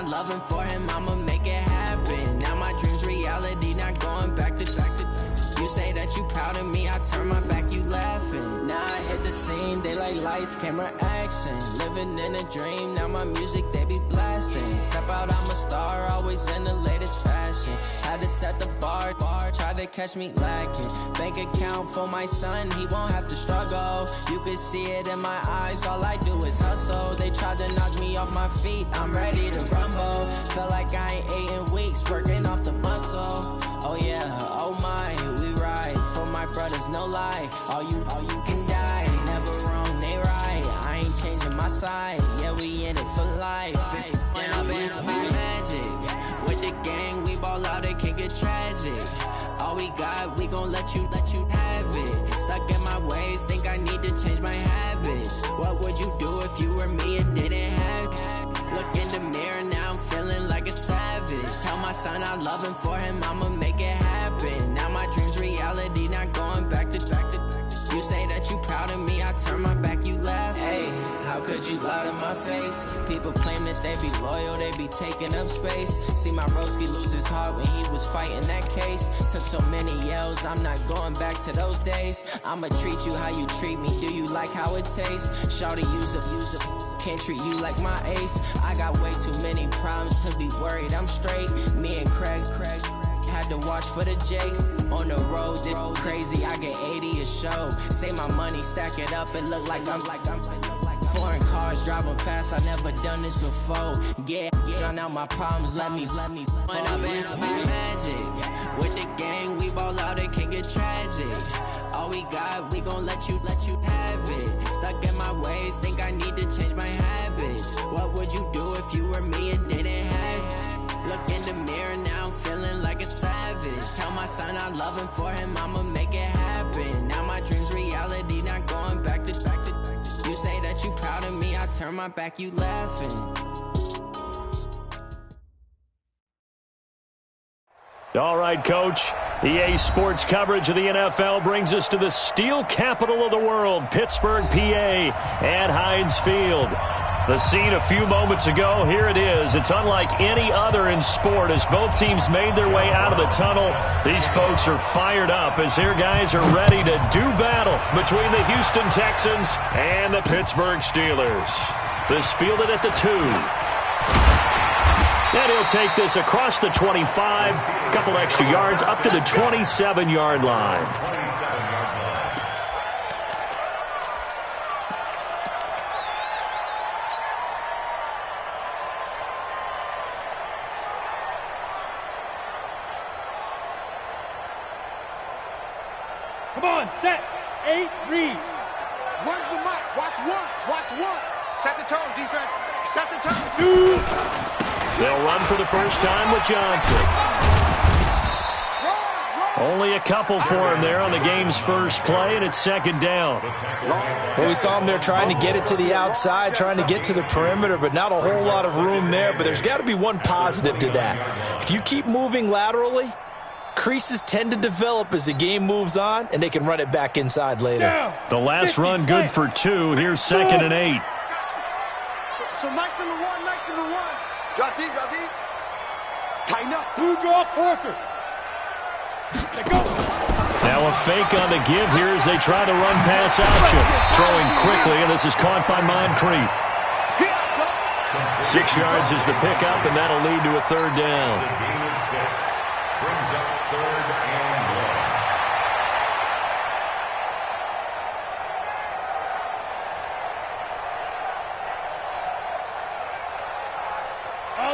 I loving for him, I'ma make it happen. Now my dream's reality, not going back to. You say that you proud of me, I turn my back, you laughing. Now I hit the scene, they like lights, camera, action. Living in a dream, now my music, they be blasting. Step out, I'm a star, always in the latest fashion. Had to set the bar, try to catch me lacking. Bank account for my son, he won't have to struggle. You can see it in my eyes, all I do is hustle. They tried to knock me off my feet, I'm ready to rumble. Feel like I ain't ate in weeks, working off the muscle. Oh yeah, oh my, we ride for my brothers, no lie. All you can die, never wrong, they right. I ain't changing my side, yeah, we in it for life. When I've been magic, with the gang, we ball out, it can get tragic. All we got, we gon' let you have it. Stuck in my ways, think I need to change my habits. What would you do if you were me and didn't have it? Look in the mirror, now I'm feeling like a savage. Tell my son I love him, for him I'ma make it happen. Now my dream's reality, not going back to. You say that you proud of me, I turn my back, you laugh. Hey, how could you lie to my face? People claim that they be loyal, they be taking up space. See my broski lose his heart when he was fighting that case. Took so many yells, I'm not going back to those days. I'ma treat you how you treat me, do you like how it tastes? Shawty, use up. Can't treat you like my ace. I got way too many problems to be worried, I'm straight. Me and Craig had to watch for the Jakes. On the road, this crazy, I get 80 a show. Say my money, stack it up, it look like I'm foreign cars, driving fast, I never done this before. Get drown out my problems, let me. When I've been magic, with the gang, we ball out, it can get tragic. All we got, we gon' let you have it. Stuck in my ways, think I need to change my habits. What would you do if you were me and didn't have it? Look in the mirror, now I'm feeling like a savage. Tell my son I love him, for him I'ma make it happen. Now my dream's reality, not going back to. You say that you proud of me, I turn my back, you laughing. All right, Coach. EA Sports coverage of the NFL brings us to the steel capital of the world, Pittsburgh, PA, at Heinz Field. The scene a few moments ago, here it is. It's unlike any other in sport as both teams made their way out of the tunnel. These folks are fired up as their guys are ready to do battle between the Houston Texans and the Pittsburgh Steelers. This fielded at the 2. And he'll take this across the 25, a couple extra yards up to the 27-yard line. Come on, set, 8, read. Where's the mic? Watch one. Set the tone, defense. Set the tone. 2. They'll run for the first time with Johnson. Only a couple for him there on the game's first play, and it's second down. Well, we saw him there trying to get it to the outside, trying to get to the perimeter, but not a whole lot of room there. But there's got to be one positive to that. If you keep moving laterally, creases tend to develop as the game moves on, and they can run it back inside later. The last run good for 2. Here's 2nd and 8. So nice number one. Drop deep. Tighten up. 2 draw corkers. Let go. Now a fake on the give here as they try to run pass option. Throwing quickly, and this is caught by Moncrief. 6 yards is the pickup, and that'll lead to a third down.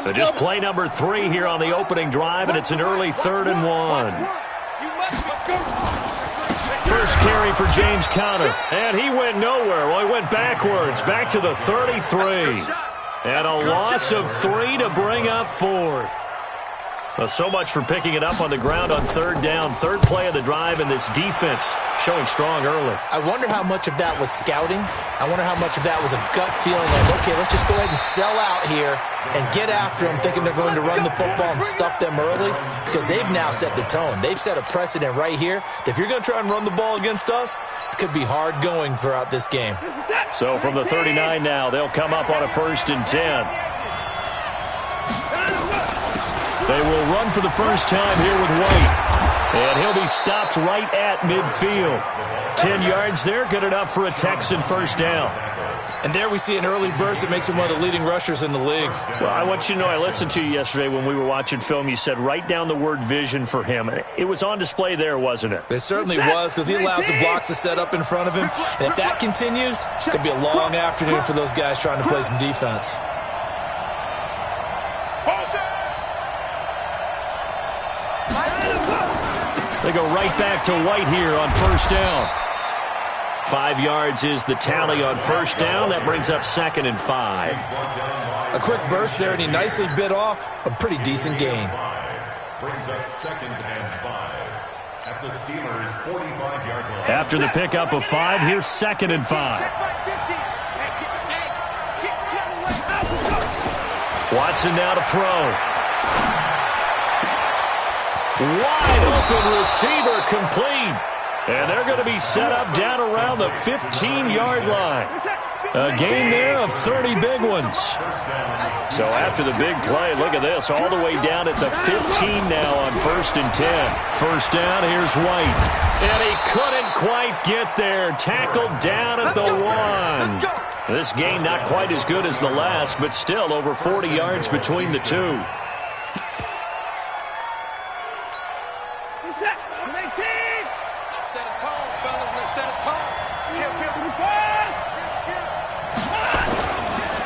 So just play number 3 here on the opening drive, and it's an early 3rd and 1. First carry for James Conner, and he went nowhere. Well, he went backwards, back to the 33. And a loss of 3 to bring up 4th. Well, so much for picking it up on the ground on 3rd down. 3rd play of the drive, and this defense showing strong early. I wonder how much of that was scouting. I wonder how much of that was a gut feeling like, okay, let's just go ahead and sell out here and get after them, thinking they're going to run the football and stuff them early, because they've now set the tone. They've set a precedent right here. If you're going to try and run the ball against us, it could be hard going throughout this game. So from the 39 now, they'll come up on a 1st and 10. They will run for the first time here with White. And he'll be stopped right at midfield. 10 yards there, good enough for a Texan first down. And there we see an early burst that makes him one of the leading rushers in the league. Well, I want you to know, I listened to you yesterday when we were watching film. You said write down the word vision for him. It was on display there, wasn't it? It certainly was, because he allows the blocks to set up in front of him. And if that continues, it's going to be a long afternoon for those guys trying to play some defense. They go right back to White here on first down. 5 yards is the tally on first down. That brings up 2nd and 5. A quick burst there, and he nicely bit off a pretty decent gain. Brings up 2nd and 5 at the Steelers' 45-yard line. After the pickup of 5, here's 2nd and 5. Watson now to throw. Wide open receiver complete. And they're going to be set up down around the 15-yard line. A gain there of 30 big ones. So after the big play, look at this, all the way down at the 15 now on 1st and 10. First down, here's White. And he couldn't quite get there. Tackled down at the 1. This gain not quite as good as the last, but still over 40 yards between the two.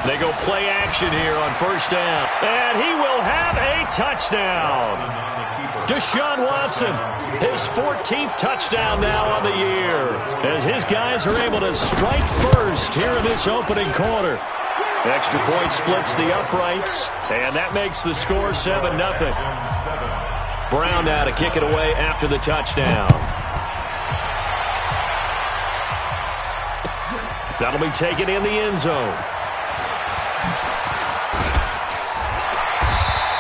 They go play action here on first down. And he will have a touchdown. Deshaun Watson, his 14th touchdown now on the year, as his guys are able to strike first here in this opening quarter. Extra point splits the uprights, and that makes the score 7-0. Brown now to kick it away after the touchdown. That'll be taken in the end zone.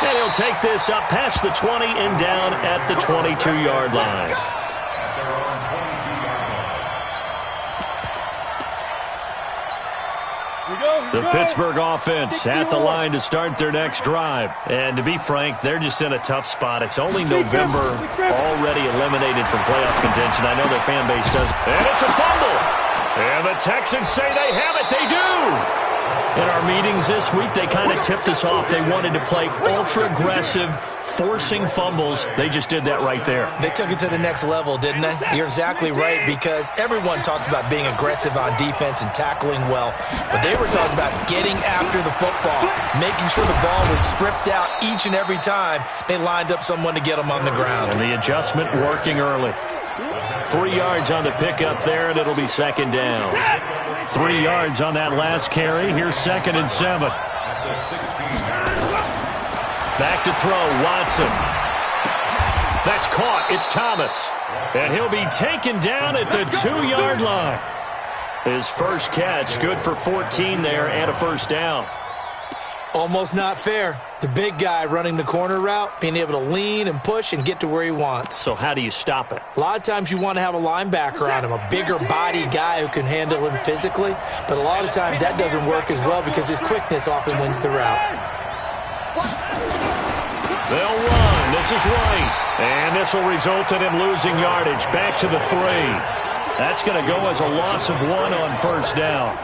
And he'll take this up past the 20 and down at the 22-yard line. The Pittsburgh offense at the line to start their next drive. And to be frank, they're just in a tough spot. It's only November, already eliminated from playoff contention. I know their fan base does. And it's a fumble. And the Texans say they have it. They do. In our meetings this week, they kind of tipped us off. They wanted to play ultra-aggressive, forcing fumbles. They just did that right there. They took it to the next level, didn't they? You're exactly right, because everyone talks about being aggressive on defense and tackling well, but they were talking about getting after the football, making sure the ball was stripped out each and every time they lined up someone to get them on the ground. And the adjustment working early. 3 yards on the pickup there, and it'll be 2nd down. 3 yards on that last carry. Here's 2nd and 7. Back to throw, Watson. That's caught. It's Thomas. And he'll be taken down at the 2-yard line. His first catch, good for 14 there and a first down. Almost not fair. The big guy running the corner route, being able to lean and push and get to where he wants. So how do you stop it? A lot of times you want to have a linebacker on him, a bigger body guy who can handle him physically. But a lot of times that doesn't work as well because his quickness often wins the route. They'll run. This is White. And this will result in him losing yardage. Back to the 3. That's going to go as a loss of 1 on first down.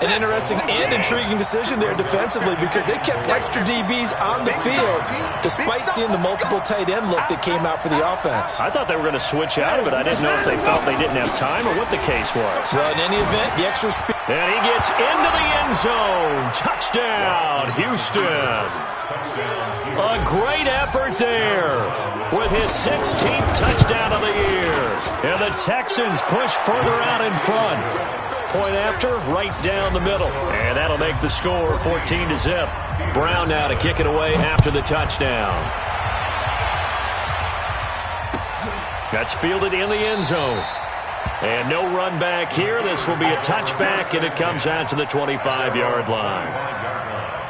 An interesting and intriguing decision there defensively, because they kept extra DBs on the field despite seeing the multiple tight end look that came out for the offense. I thought they were going to switch out of it. I didn't know if they felt they didn't have time or what the case was. Well, in any event, the extra speed. And he gets into the end zone. Touchdown, Houston. A great effort there with his 16th touchdown of the year. And the Texans push further out in front. Point after, right down the middle. And that'll make the score 14-0. Brown now to kick it away after the touchdown. That's fielded in the end zone. And no run back here. This will be a touchback, and it comes out to the 25-yard line.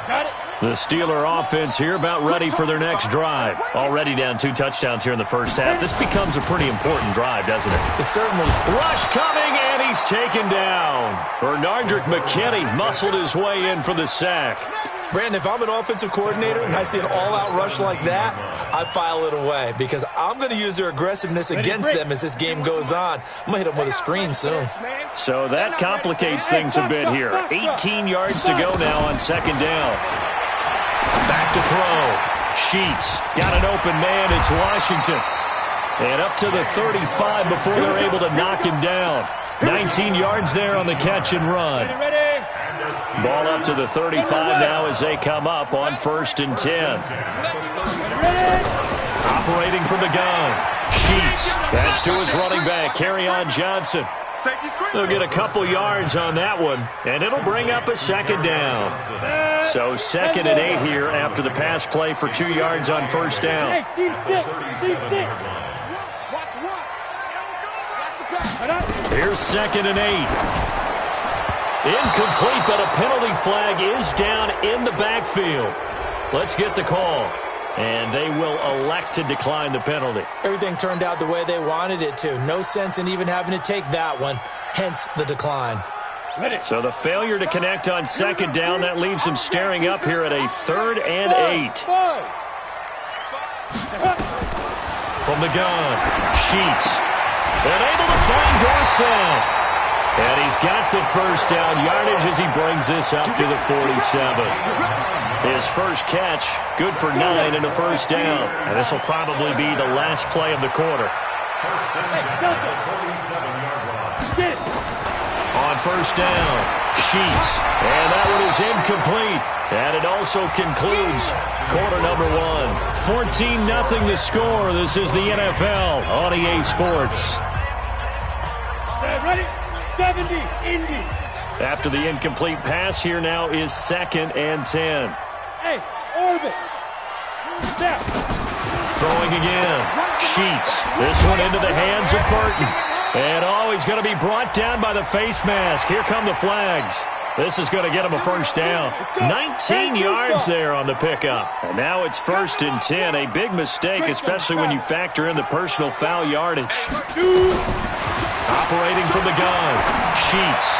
Got it. The Steeler offense here about ready for their next drive. Already down 2 touchdowns here in the first half. This becomes a pretty important drive, doesn't it? It's certainly. Rush coming, and he he's taken down. Bernardrick McKinney muscled his way in for the sack. Brandon, if I'm an offensive coordinator and I see an all-out rush like that, I file it away because I'm going to use their aggressiveness against them as this game goes on. I'm going to hit them with a screen soon. So that complicates things a bit here. 18 yards to go now on second down. Back to throw. Sheets got an open man. It's Washington. And up to the 35 before they're able to knock him down. 19 yards there on the catch and run. Ball up to the 35 now as they come up on 1st and 10. Operating from the gun. Sheets. That's to his running back, Kerryon Johnson. They'll get a couple yards on that one, and it'll bring up a second down. So 2nd and 8 here after the pass play for 2 yards on 1st down. Here's 2nd and 8. Incomplete, but a penalty flag is down in the backfield. Let's get the call. And they will elect to decline the penalty. Everything turned out the way they wanted it to. No sense in even having to take that one, hence the decline. So the failure to connect on 2nd down, that leaves them staring up here at a 3rd and 8. From the gun, Sheets. And able to find Dorsett. And he's got the 1st down yardage as he brings this up to the 47. His first catch, good for 9 and a 1st down. And this will probably be the last play of the quarter. On 1st down, Sheets. And that one is incomplete. And it also concludes quarter number 1. 14-0 the score. This is the NFL on EA Sports. Ready? 70, Indy. After the incomplete pass, here now is 2nd and 10. Hey, orbit. Step. Throwing again. Sheets. This one into the hands of Burton. And he's going to be brought down by the face mask. Here come the flags. This is going to get him a 1st down. 19 yards there on the pickup. And now it's 1st and 10. A big mistake, especially when you factor in the personal foul yardage. Operating from the gun. Sheets.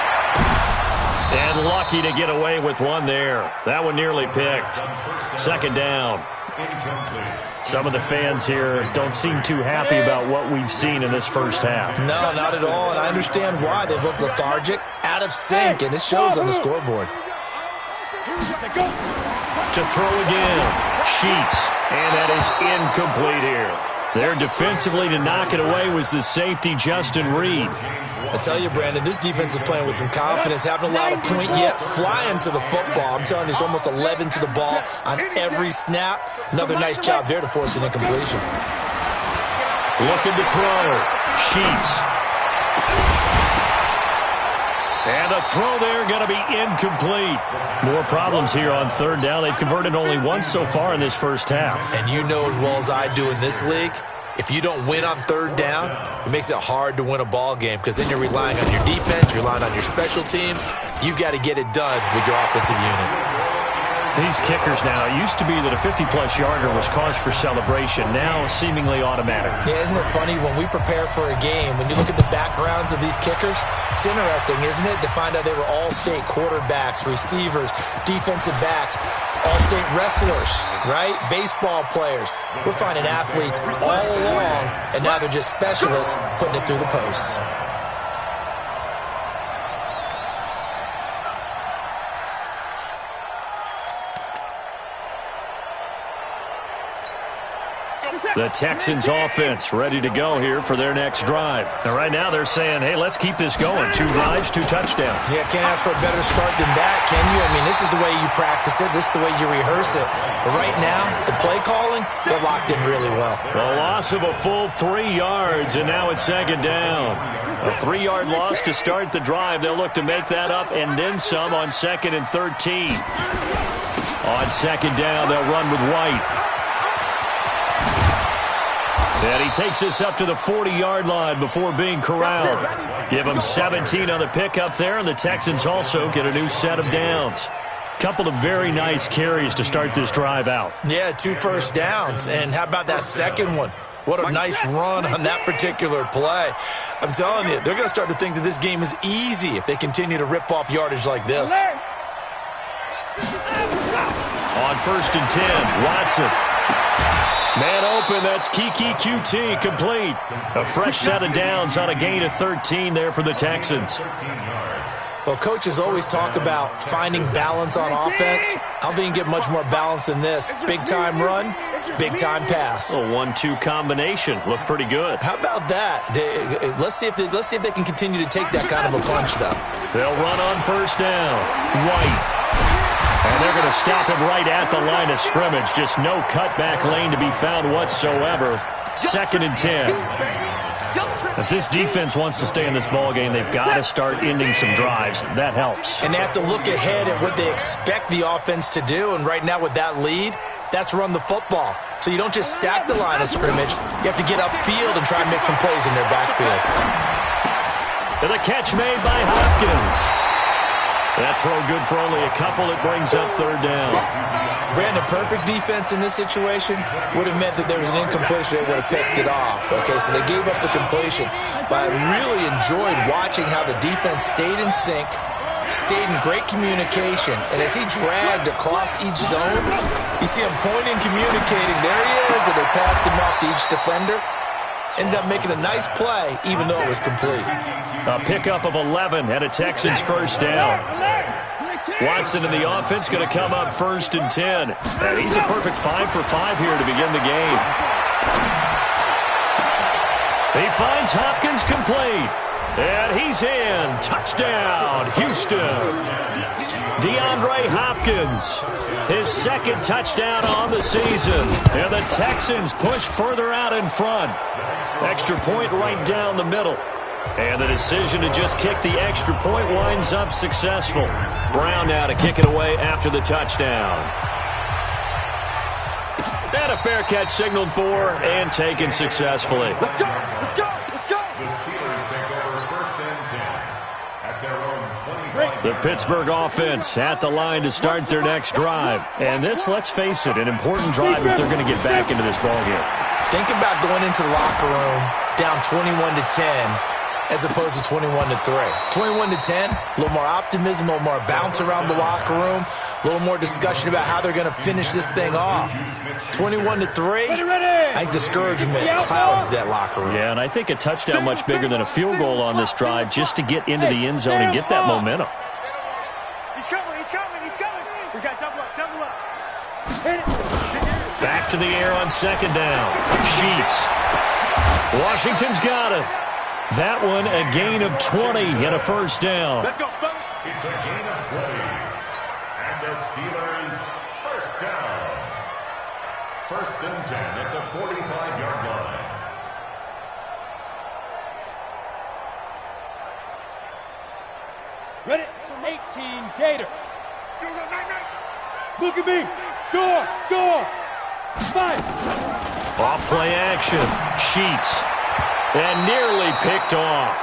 And lucky to get away with one there. That one nearly picked. 2nd down. Some of the fans here don't seem too happy about what we've seen in this first half. No, not at all, and I understand why. They've looked lethargic, out of sync, and it shows on the scoreboard. To throw again. Sheets. And that is incomplete here. There defensively to knock it away was the safety, Justin Reed. I tell you, Brandon, this defense is playing with some confidence, haven't allowed a point yet, flying to the football. I'm telling you, it's almost 11 to the ball on every snap. Another nice job there to force an incompletion. Looking to throw. Sheets. And the throw there going to be incomplete. More problems here on 3rd down. They've converted only once so far in this first half. And you know as well as I do in this league, if you don't win on 3rd down, it makes it hard to win a ball game because then you're relying on your defense, you're relying on your special teams. You've got to get it done with your offensive unit. These kickers now, it used to be that a 50-plus yarder was cause for celebration, now seemingly automatic. Yeah, isn't it funny when we prepare for a game, when you look at the backgrounds of these kickers, it's interesting, isn't it, to find out they were all-state quarterbacks, receivers, defensive backs, all-state wrestlers, right? Baseball players. We're finding athletes all along, and now they're just specialists putting it through the posts. The Texans offense ready to go here for their next drive. And right now they're saying, hey, let's keep this going. 2 drives, 2 touchdowns. Yeah, can't ask for a better start than that, can you? I mean, this is the way you practice it. This is the way you rehearse it. But right now, the play calling, they're locked in really well. A loss of a full 3 yards, and now it's 2nd down. A 3-yard loss to start the drive. They'll look to make that up and then some on 2nd and 13. On 2nd down, they'll run with White. And he takes this up to the 40-yard line before being corralled. Give him 17 on the pickup there, and the Texans also get a new set of downs. Couple of very nice carries to start this drive out. Yeah, 2 first downs. And how about that second one? What a nice run on that particular play. I'm telling you, they're going to start to think that this game is easy if they continue to rip off yardage like this. On 1st and 10, Watson. Man open, that's Kiki QT, complete. A fresh set of downs on a gain of 13 there for the Texans. Well, coaches always talk about finding balance on offense. I don't think you get much more balance than this. Big-time run, big-time pass. A 1-2 combination. Looked pretty good. How about that? Let's see if they can continue to take that kind of a punch, though. They'll run on 1st down. White. And they're going to stop him right at the line of scrimmage. Just no cutback lane to be found whatsoever. 2nd and 10. If this defense wants to stay in this ballgame, they've got to start ending some drives. That helps. And they have to look ahead at what they expect the offense to do. And right now with that lead, that's run the football. So you don't just stack the line of scrimmage. You have to get upfield and try and make some plays in their backfield. And the catch made by Hopkins. That throw good for only a couple. It brings up 3rd down. Brandon, perfect defense in this situation would have meant that there was an incompletion. They would have picked it off. Okay, so they gave up the completion. But I really enjoyed watching how the defense stayed in sync, stayed in great communication. And as he dragged across each zone, you see him pointing, communicating. There he is, and they passed him off to each defender. Ended up making a nice play, even though it was complete. A pickup of 11 and a Texans 1st down. Watson in the offense going to come up 1st and 10. And he's a perfect 5 for 5 here to begin the game. He finds Hopkins complete. And he's in. Touchdown, Houston. DeAndre Hopkins, his 2nd touchdown on the season. And the Texans push further out in front. Extra point right down the middle. And the decision to just kick the extra point winds up successful. Brown now to kick it away after the touchdown. And a fair catch signaled for and taken successfully. Let's go, let's go, let's go. The Steelers take over 1st and 10 at their own 25. The Pittsburgh offense at the line to start their next drive. And this, let's face it, an important drive if they're going to get back into this ballgame. Think about going into the locker room down 21-10 as opposed to 21-3. 21-10, a little more optimism, a little more bounce around the locker room, a little more discussion about how they're going to finish this thing off. 21-3, I think discouragement clouds that locker room. Yeah, and I think a touchdown much bigger than a field goal on this drive just to get into the end zone and get that momentum. He's coming, he's coming, he's coming. We got double up, double up. Hit it. Back to the air on 2nd down. Sheets. Washington's got it. That one a gain of 20 and a 1st down. Let's go, folks. It's a gain of 20. And the Steelers 1st down. 1st and 10 at the 45-yard line. Ready? 18, Gator. Look at me. Door. 5. Off play action. Sheets. And nearly picked off.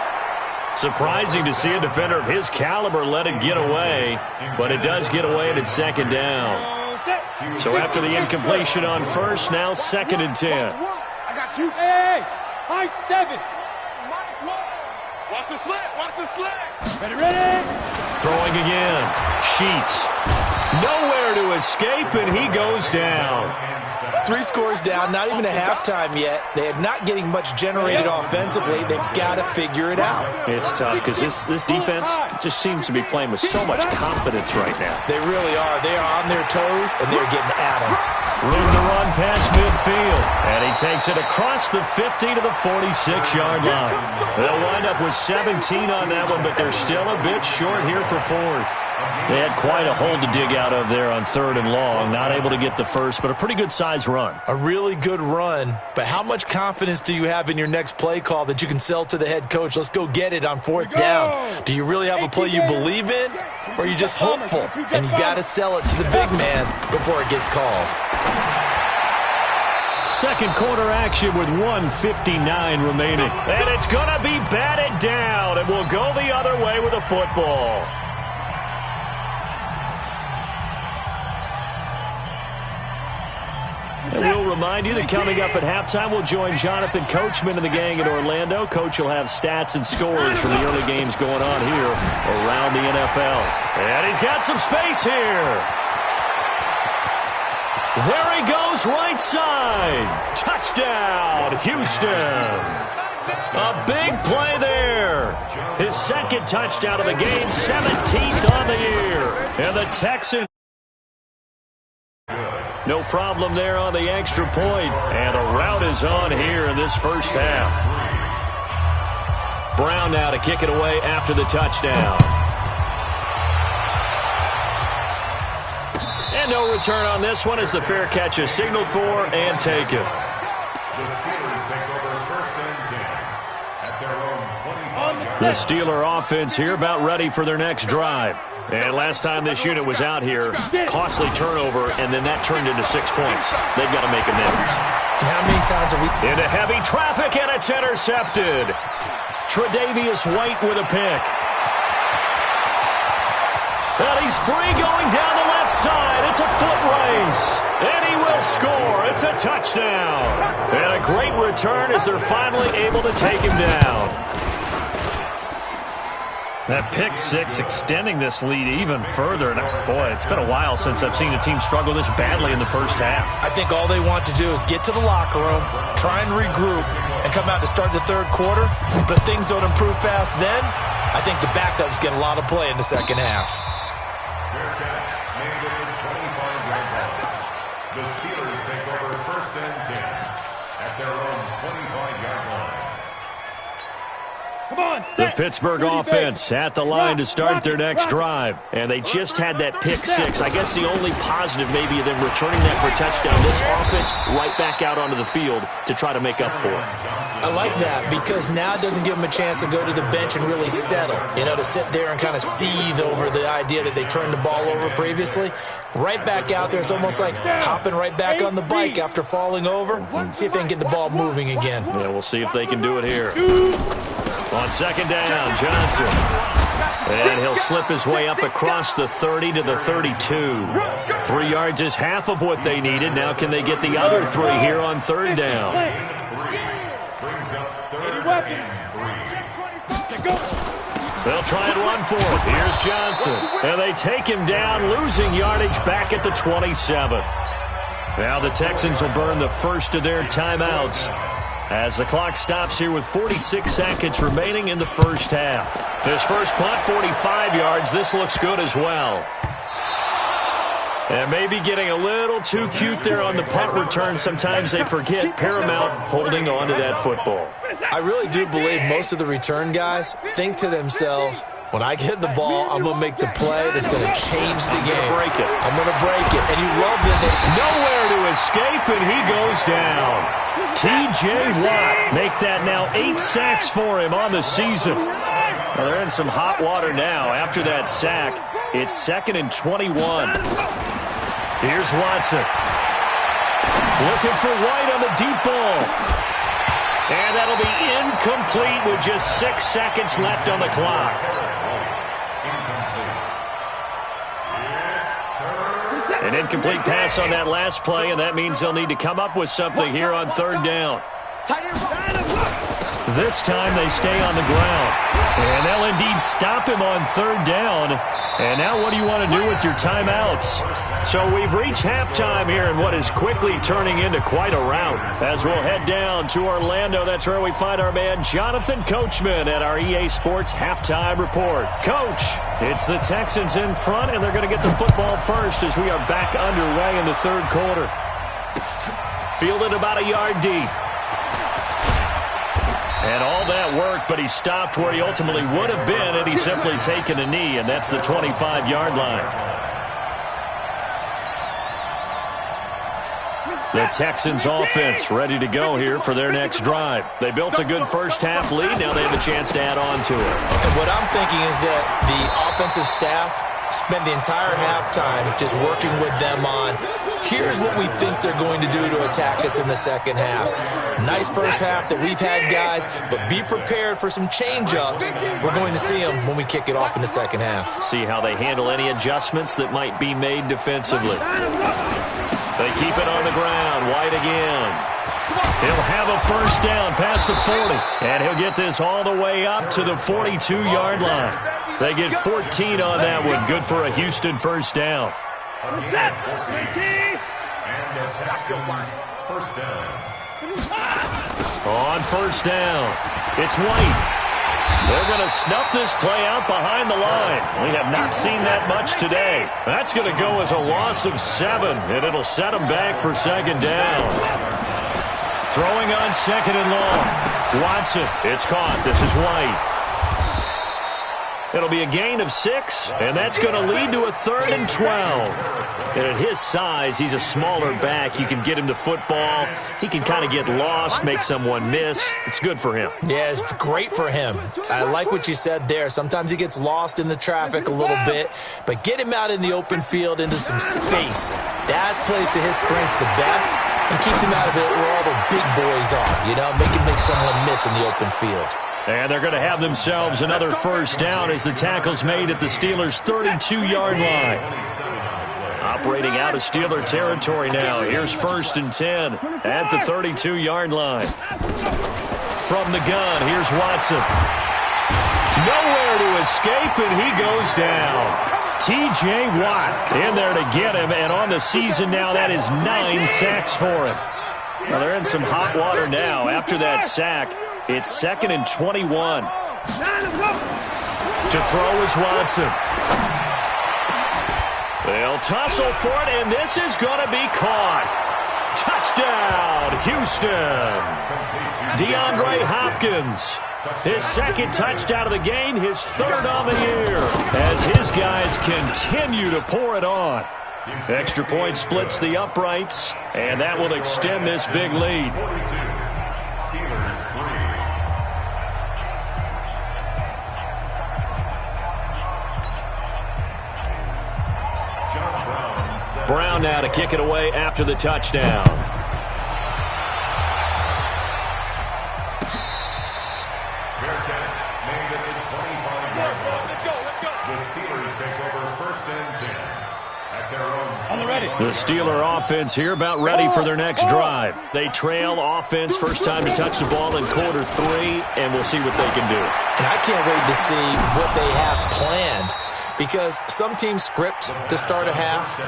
Surprising to see a defender of his caliber let it get away, but it does get away and it's 2nd down. So after the incompletion on 1st, now 2nd and 10. I got you. Hey, high 7. Watch the slant, watch the slant. Ready? Throwing again. Sheets. Nowhere to escape, and he goes down. 3 scores down, not even a halftime yet. They are not getting much generated offensively. They've got to figure it out. It's tough because this defense just seems to be playing with so much confidence right now. They really are. They are on their toes, and they're getting at them. Room to run past midfield. And he takes it across the 50 to the 46-yard line. They'll wind up with 17 on that one, but they're still a bit short here for 4th. They had quite a hole to dig out of there on 3rd and long. Not able to get the first, but a pretty good-sized run. A really good run, but how much confidence do you have in your next play call that you can sell to the head coach? Let's go get it on 4th down. Do you really have a play you believe in, or are you just hopeful? And you got to sell it to the big man before it gets called. 2nd quarter action with 1:59 remaining. And it's going to be batted down, and we'll go the other way with a football. And we'll remind you that coming up at halftime, we'll join Jonathan Coachman and the gang in Orlando. Coach will have stats and scores from the early games going on here around the NFL. And he's got some space here. There he goes, right side. Touchdown, Houston. A big play there. His second touchdown of the game, 17th on the year. And the Texans. No problem there on the extra point. And a rout is on here in this first half. Brown now to kick it away after the touchdown. And no return on this one as the fair catch is signaled for and taken. The Steelers take over first and 10 at their own 25-yard line. The Steeler offense here about ready for their next drive. And last time this unit was out here, costly turnover, and then that turned into 6 points. They've got to make amends. And how many times have we... Into heavy traffic, and it's intercepted. Tre'Davious White with a pick. And he's free going down the left side. It's a foot race. And he will score. It's a touchdown. And a great return as they're finally able to take him down. That pick six extending this lead even further. And boy, it's been a while since I've seen a team struggle this badly in the first half. I think all they want to do is get to the locker room, try and regroup, and come out to start the third quarter. But if things don't improve fast then, I think the backups get a lot of play in the second half. Fair catch made at the 25-yard line. The Steelers take over first and 10 at their own 25-yard line. Come on, The Pittsburgh offense at the line to start their next drive. And they just had that pick six. I guess the only positive maybe of them returning that for a touchdown. This offense right back out onto the field to try to make up for it. I like that because now it doesn't give them a chance to go to the bench and really settle. You know, to sit there and kind of seethe over the idea that they turned the ball over previously. Right back out there. It's almost like hopping right back on the bike after falling over. See if they can get the ball moving again. Yeah, we'll see if they can do it here. On second down, Johnson. And he'll slip his way up across the 30 to the 32. 3 yards is half of what they needed. Now can they get the other 3 here on third down? Brings up third and 3. They'll try and run for it. Here's Johnson. And they take him down, losing yardage back at the 27. Now the Texans will burn the first of their timeouts as the clock stops here with 46 seconds remaining in the first half. This first punt, 45 yards. This looks good as well. And maybe getting a little too cute there on the punt return. Sometimes they forget Paramount holding on to that football. I really do believe most of the return guys think to themselves, when I get the ball, I'm going to make the play that's going to change the game. Break it. I'm going to break it. And you love that they... Nowhere to escape, and he goes down. T.J. Watt make that now 8 sacks for him on the season. Well, they're in some hot water now. After that sack, it's 2nd and 21. Here's Watson. Looking for White on the deep ball. And that'll be incomplete with just 6 seconds left on the clock. An incomplete pass on that last play, and that means they'll need to come up with something here on third down. This time they stay on the ground. And they'll indeed stop him on third down. And now what do you want to do with your timeouts? So we've reached halftime here in what is quickly turning into quite a rout. As we'll head down to Orlando, that's where we find our man Jonathan Coachman at our EA Sports Halftime Report. Coach, it's the Texans in front, and they're going to get the football first as we are back underway in the third quarter. Fielded about a yard deep. And all that work, but he stopped where he ultimately would have been had he simply taken a knee, and that's the 25-yard line. The Texans offense ready to go here for their next drive. They built a good first-half lead. Now they have a chance to add on to it. And what I'm thinking is that the offensive staff spend the entire halftime just working with them on, here's what we think they're going to do to attack us in the second half. Nice first half that we've had, guys, but be prepared for some change-ups. We're going to see them when we kick it off in the second half. See how they handle any adjustments that might be made defensively. They keep it on the ground. White again. He'll have a first down past the 40. And he'll get this all the way up to the 42-yard line. They get 14 on that one. Good for a Houston first down. And first down. On first down, it's White. They're going to snuff this play out behind the line. We have not seen that much today. That's going to go as a loss of 7, and it'll set them back for second down. Throwing on second and long. Watson, it's caught. This is White. It'll be a gain of 6, and that's going to lead to a 3rd and 12. And at his size, he's a smaller back. You can get him to football. He can kind of get lost, make someone miss. It's good for him. Yeah, it's great for him. I like what you said there. Sometimes he gets lost in the traffic a little bit, but get him out in the open field into some space. That plays to his strengths the best and keeps him out of it where all the big boys are, you know, make someone miss in the open field. And they're going to have themselves another first down as the tackle's made at the Steelers' 32-yard line. Operating out of Steeler territory now. Here's 1st and 10 at the 32-yard line. From the gun, here's Watson. Nowhere to escape, and he goes down. T.J. Watt in there to get him, and on the season now, that is 9 sacks for him. Well, they're in some hot water now after that sack. It's 2nd and 21. To throw is Watson. They'll tussle for it, and this is going to be caught. Touchdown, Houston. DeAndre Hopkins. His 2nd touchdown of the game, his 3rd on the year, as his guys continue to pour it on. Extra point splits the uprights, and that will extend this big lead. Brown now to kick it away after the touchdown. Fair catch made at the 25-yard line. The Steelers take over 1st and 10 at their own. On the ready. The Steeler offense here about ready for their next drive. They trail offense, first time to touch the ball in quarter 3, and we'll see what they can do. And I can't wait to see what they have planned. Because some teams script to start a half.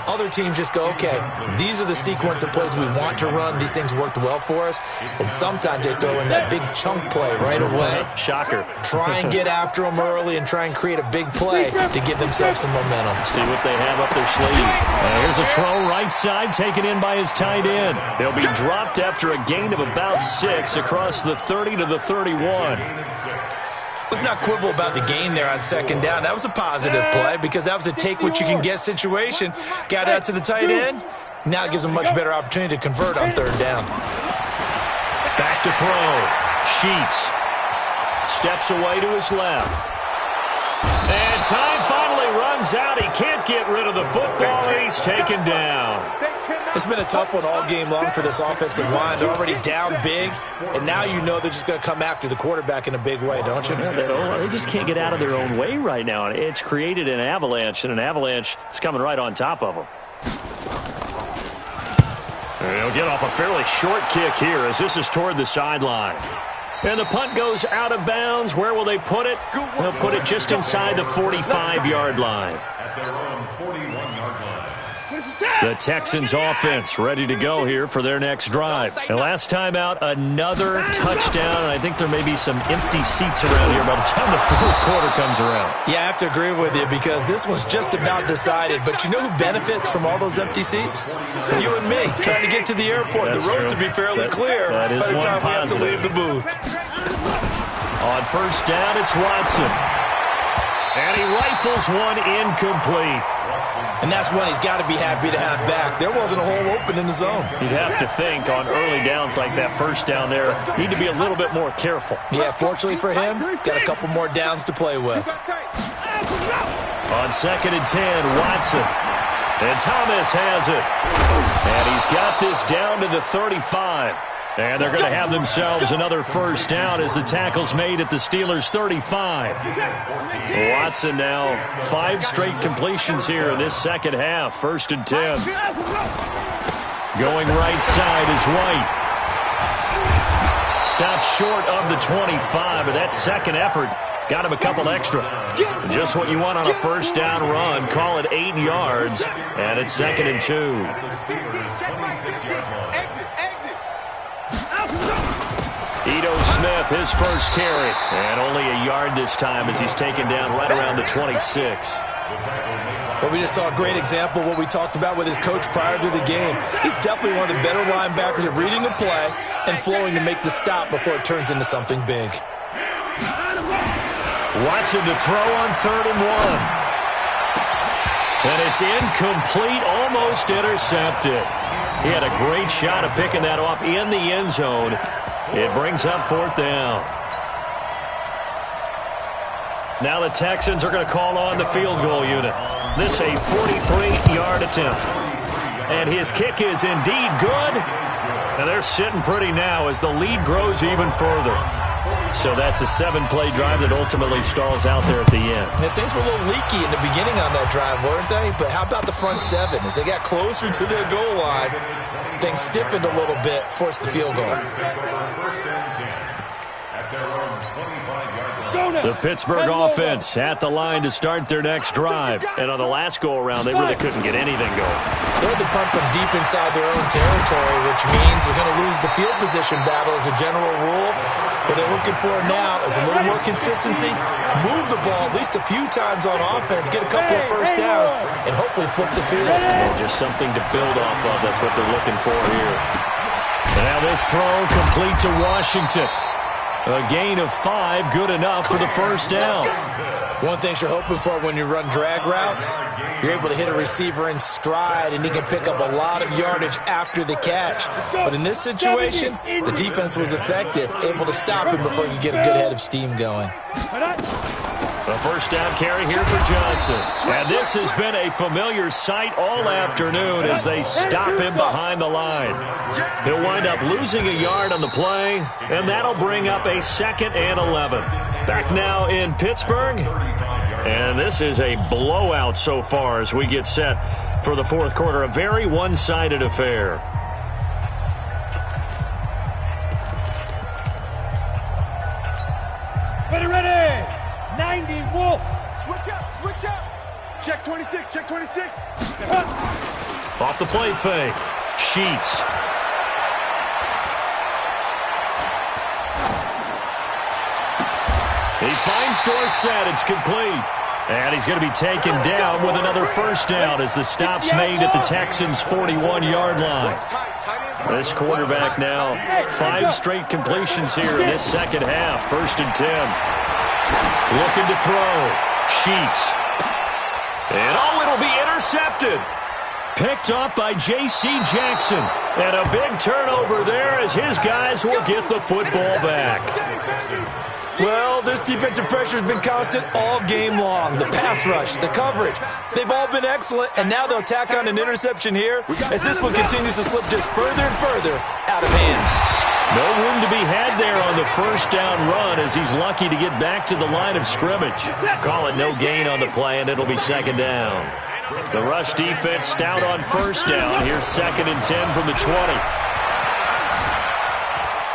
Other teams just go, okay, these are the sequence of plays we want to run. These things worked well for us. And sometimes they throw in that big chunk play right away. Shocker. Try and get after them early and try and create a big play to give themselves some momentum. See what they have up their sleeve. Here's a throw right side taken in by his tight end. They'll be dropped after a gain of about 6 across the 30 to the 31. Let's not quibble about the gain there on 2nd down. That was a positive play because that was a take-what-you-can-get situation. Got out to the tight end. Now it gives them a much better opportunity to convert on 3rd down. Back to throw. Sheets steps away to his left. And time finally runs out. He can't get rid of the football, and he's taken down. It's been a tough one all game long for this offensive line. They're already down big, and now you know they're just going to come after the quarterback in a big way, don't you? Yeah, they just can't get out of their own way right now. It's created an avalanche, and an avalanche is coming right on top of them. And he'll get off a fairly short kick here as this is toward the sideline. And the punt goes out of bounds. Where will they put it? They'll put it just inside the 45-yard line. At their own 41-yard line. The Texans offense ready to go here for their next drive. And last time out, another touchdown. And I think there may be some empty seats around here by the time the 4th quarter comes around. Yeah, I have to agree with you because this one's just about decided. But you know who benefits from all those empty seats? You and me, trying to get to the airport. That's the roads true. will be fairly clear by the time we have to leave the booth. On 1st down, it's Watson. And he rifles one incomplete. And that's one he's got to be happy to have back. There wasn't a hole open in the zone. You'd have to think on early downs like that 1st down there, need to be a little bit more careful. Yeah, fortunately for him, got a couple more downs to play with. On 2nd and 10, Watson. And Thomas has it. And he's got this down to the 35. And they're going to have themselves another 1st down as the tackle's made at the Steelers' 35. Watson now 5 straight completions here in this 2nd half. 1st and 10. Going right side is White. Stops short of the 25, but that second effort got him a couple extra. Just what you want on a first down run. Call it 8 yards, and it's 2nd and 2. Ito Smith, his first carry, and only a yard this time as he's taken down right around the 26. Well, we just saw a great example of what we talked about with his coach prior to the game. He's definitely one of the better linebackers at reading a play and flowing to make the stop before it turns into something big. Watson to throw on 3rd and 1. And it's incomplete, almost intercepted. He had a great shot of picking that off in the end zone. It brings up 4th down. Now the Texans are going to call on the field goal unit. This a 43-yard attempt. And his kick is indeed good. And they're sitting pretty now as the lead grows even further. So that's a 7-play drive that ultimately stalls out there at the end. And things were a little leaky in the beginning on that drive, weren't they? But how about the front 7? As they got closer to the goal line, things stiffened a little bit, forced the field goal. The Pittsburgh offense at the line to start their next drive. And on the last go-around, they really couldn't get anything going. They had to punt from deep inside their own territory, which means they're going to lose the field position battle as a general rule. What they're looking for now is a little more consistency, move the ball at least a few times on offense, get a couple of first downs, and hopefully flip the field. Well, just something to build off of. That's what they're looking for here. And now this throw complete to Washington. A gain of 5, good enough for the first down. One thing you're hoping for when you run drag routes, you're able to hit a receiver in stride, and he can pick up a lot of yardage after the catch. But in this situation, the defense was effective, able to stop him before he could get a good head of steam going. A first down carry here for Johnson. And this has been a familiar sight all afternoon as they stop him behind the line. He'll wind up losing a yard on the play, and that'll bring up a 2nd and 11. Back now in Pittsburgh, and this is a blowout so far as we get set for the 4th quarter. A very one-sided affair. Ready! 90, Wolf! Switch up, switch up! Check 26, check 26! Off the play fake. Sheets. He finds Dorsett. It's complete. And he's going to be taken down with another first down as the stop's made at the Texans' 41-yard line. This quarterback now 5 straight completions here in this second half. 1st and 10. Looking to throw. Sheets. And it'll be intercepted. Picked off by J.C. Jackson. And a big turnover there as his guys will get the football back. Well, this defensive pressure has been constant all game long. The pass rush, the coverage, they've all been excellent, and now they'll tack on an interception here as this one continues to slip just further and further out of hand. No room to be had there on the first down run as he's lucky to get back to the line of scrimmage. Call it no gain on the play, and it'll be 2nd down. The rush defense stout on first down. Here's 2nd and 10 from the 20.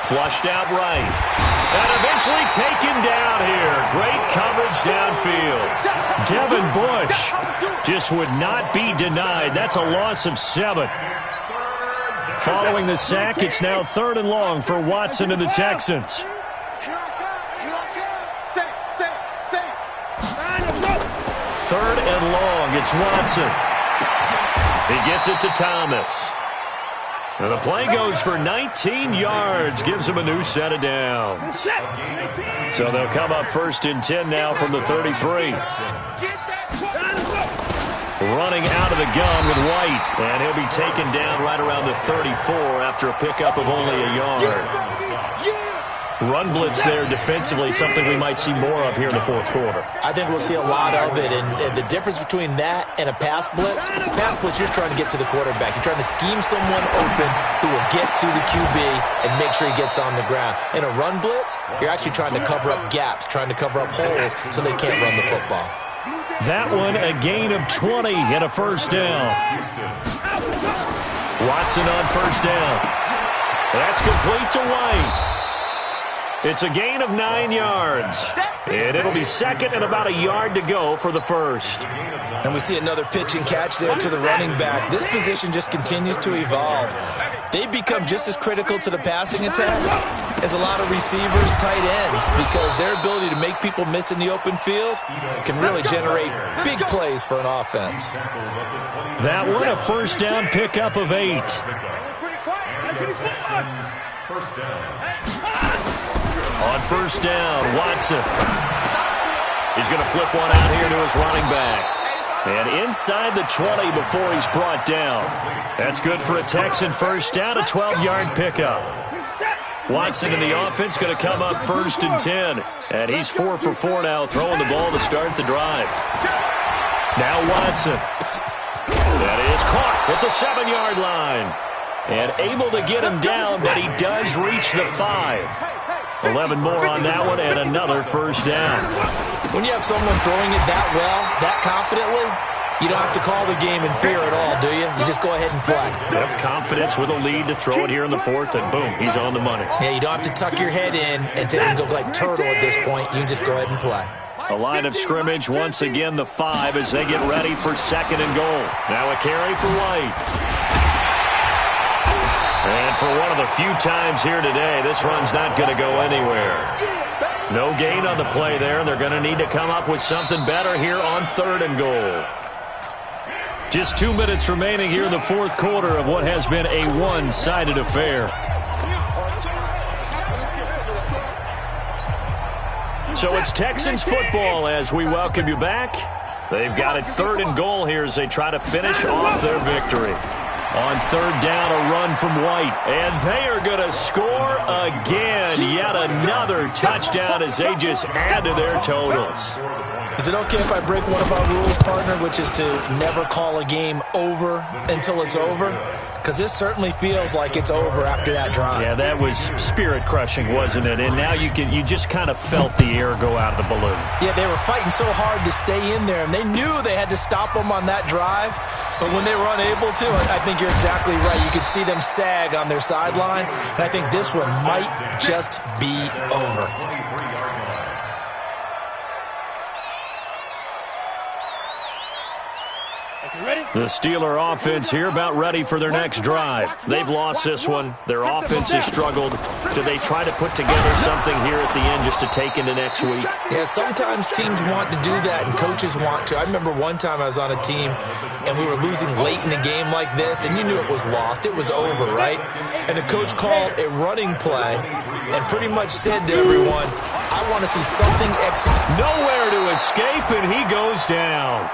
Flushed out right. And eventually taken down here. Great coverage downfield. Devin Bush just would not be denied. That's a loss of 7. Following the sack, it's now 3rd and long for Watson and the Texans. 3rd and long, it's Watson. He gets it to Thomas. And the play goes for 19 yards, gives him a new set of downs. So they'll come up 1st and 10 now from the 33. Running out of the gun with White, and he'll be taken down right around the 34 after a pickup of only a yard. Run blitz there defensively, something we might see more of here in the 4th quarter. I think we'll see a lot of it, and the difference between that and a pass blitz, you're just trying to get to the quarterback. You're trying to scheme someone open who will get to the QB and make sure he gets on the ground. In a run blitz, you're actually trying to cover up gaps, trying to cover up holes so they can't run the football. That one, a gain of 20 and a first down. Watson on first down. That's complete to White. It's a gain of 9 yards. And it'll be second and about a yard to go for the first. And we see another pitch and catch there to the running back. This position just continues to evolve. They've become just as critical to the passing attack as a lot of receivers, tight ends, because their ability to make people miss in the open field can really generate big plays for an offense. That one, a first down pickup of 8. First down. On first down, Watson. He's going to flip one out here to his running back. And inside the 20 before he's brought down. That's good for a Texan first down, a 12-yard pickup. Watson in the offense going to come up first and 10. And he's 4 for 4 now, throwing the ball to start the drive. Now Watson. That is caught at the 7-yard line. And able to get him down, but he does reach the 5. 11 more on that one, and another first down. When you have someone throwing it that well, that confidently, you don't have to call the game in fear at all, do you? You just go ahead and play. Have confidence with a lead to throw it here in the 4th, and boom, he's on the money. Yeah, you don't have to tuck your head in and go like turtle at this point. You can just go ahead and play. A line of scrimmage, once again the 5 as they get ready for second and goal. Now a carry for White. And for one of the few times here today, this run's not going to go anywhere. No gain on the play there, and they're going to need to come up with something better here on 3rd and goal. Just 2 minutes remaining here in the 4th quarter of what has been a one-sided affair. So it's Texans football as we welcome you back. They've got it 3rd and goal here as they try to finish off their victory. On 3rd down, a run from White. And they are going to score again. Yet another touchdown as they just add to their totals. Is it okay if I break one of our rules, partner, which is to never call a game over until it's over? Because this certainly feels like it's over after that drive. Yeah, that was spirit-crushing, wasn't it? And now you just kind of felt the air go out of the balloon. Yeah, they were fighting so hard to stay in there, and they knew they had to stop them on that drive. But when they were unable to, I think you're exactly right. You could see them sag on their sideline, and I think this one might just be over. The Steeler offense here about ready for their next drive. They've lost this one. Their offense has struggled. Do they try to put together something here at the end just to take into next week? Yeah, sometimes teams want to do that and coaches want to. I remember one time I was on a team and we were losing late in the game like this, and you knew it was lost. It was over, right? And the coach called a running play and pretty much said to everyone, I want to see something execute. Nowhere to escape, and he goes down.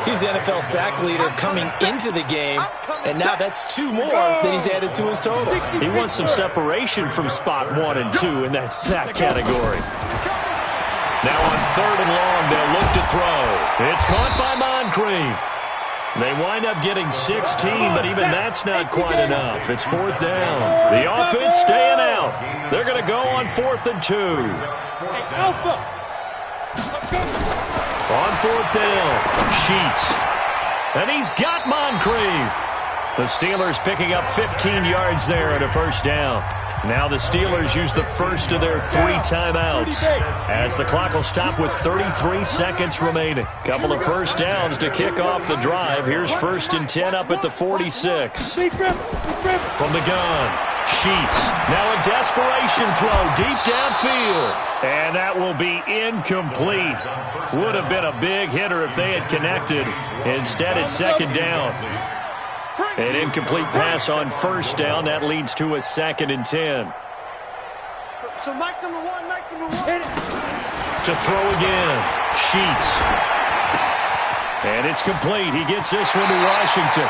He's the NFL sack leader coming into the game, and now that's 2 more that he's added to his total. He wants some separation from spot 1 and 2 in that sack category. Now on 3rd and long, they'll look to throw. It's caught by Moncrief. They wind up getting 16, but even that's not quite enough. It's 4th down. The offense staying out. They're going to go on 4th and 2. On 4th down, Sheets. And he's got Moncrief. The Steelers picking up 15 yards there at a first down. Now the Steelers use the first of their 3 timeouts as the clock will stop with 33 seconds remaining. Couple of first downs to kick off the drive. Here's 1st and 10 up at the 46. From the gun, Sheets. Now a desperation throw deep downfield. And that will be incomplete. Would have been a big hitter if they had connected. Instead, it's 2nd down. An incomplete pass on 1st down. That leads to a 2nd and 10. So Mike's number one. Hit it. To throw again. Sheets. And it's complete. He gets this one to Washington.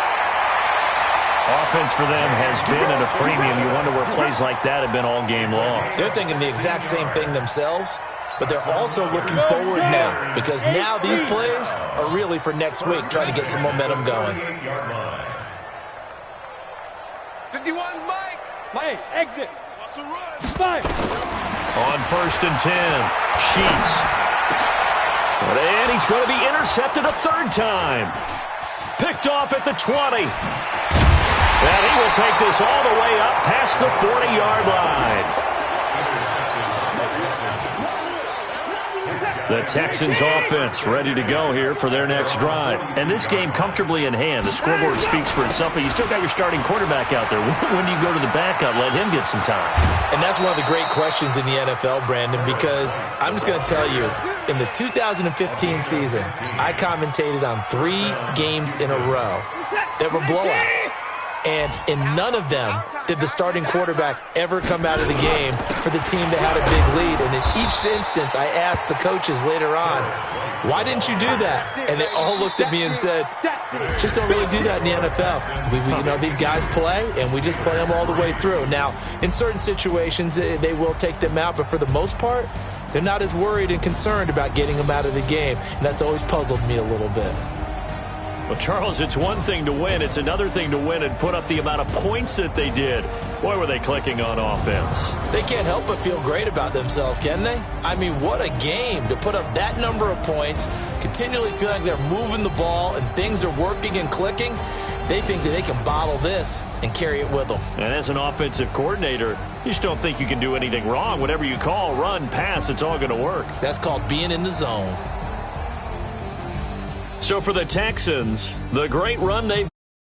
Offense for them has been at a premium. You wonder where plays like that have been all game long. They're thinking the exact same thing themselves, but they're also looking forward now because now these plays are really for next week, trying to get some momentum going. 51's Mike. Mike, exit. What's the run? 5. On 1st and 10, Sheets. And he's going to be intercepted a 3rd time. Picked off at the 20. And he will take this all the way up past the 40-yard line. The Texans offense ready to go here for their next drive. And this game comfortably in hand. The scoreboard speaks for itself, but you still got your starting quarterback out there. When do you go to the backup, let him get some time? And that's one of the great questions in the NFL, Brandon, because I'm just going to tell you, in the 2015 season, I commentated on 3 games in a row that were blowouts. And in none of them did the starting quarterback ever come out of the game for the team that had a big lead. And in each instance, I asked the coaches later on, why didn't you do that? And they all looked at me and said, just don't really do that in the NFL. These guys play, and we just play them all the way through. Now, in certain situations, they will take them out, but for the most part, they're not as worried and concerned about getting them out of the game. And that's always puzzled me a little bit. Well, Charles, it's one thing to win. It's another thing to win and put up the amount of points that they did. Boy, were they clicking on offense. They can't help but feel great about themselves, can they? I mean, what a game to put up that number of points, continually feel like they're moving the ball and things are working and clicking. They think that they can bottle this and carry it with them. And as an offensive coordinator, you just don't think you can do anything wrong. Whatever you call, run, pass, it's all going to work. That's called being in the zone. So for the Texans, the great run they've